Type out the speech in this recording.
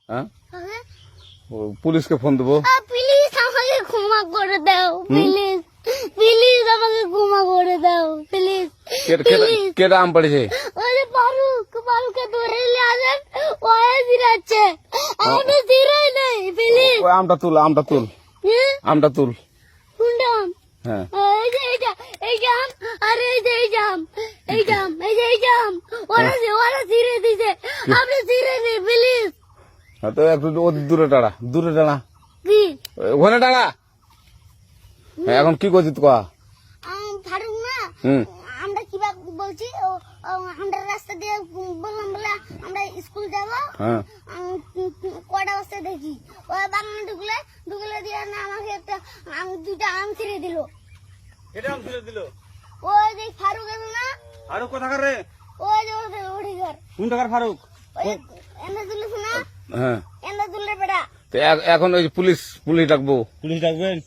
হ্যাঁ হ্যাঁ? পুলিশকে ফোন দেবো। প্লিজ আমাকে ক্ষমা করে দাও, প্লিজ প্লিজ আমাকে ক্ষমা করে দাও, প্লিজ কেটা আম পড়েছে? ওই যে ফারুককে ধরে নিয়ে আসেন, ও জিরাচ্ছে, আমি জিরাই নাই, প্লিজ। ওই আমটা তুল আমটা তুল কোনটা আম? হ্যাঁ এই যে এই জাম, আর এই যে এই জাম, এই জাম, ওরা জিরে দিছে, আপনি জিরে নেই, প্লিজ। তো একটু দূরে টাড়া কি ওখানে টাড়া। এখন কি করছিস তো? ফারুক না, হুম আমরা কিবা বলছি, আমরা রাস্তা দিয়ে বললাম বলে আমরা স্কুল যাবো, হ্যাঁ কটা বস্তা দেখি ওই বাগানে ঢুকলে দিয়ে না আমাকে দুইটা আম ছিঁড়ে দিল। এটা আম ছিঁড়ে দিল? ওই যে ফারুক এলো না, ফারুক কোথাকার রে? ওই যে ওঠি ঘর, কোন টাকার ফারুক? ওই এনে তুলিস না, হ্যাঁ এনে তুললে বেটা। তো এখন ওই পুলিশ ডাকবো। পুলিশ ডাকবেন?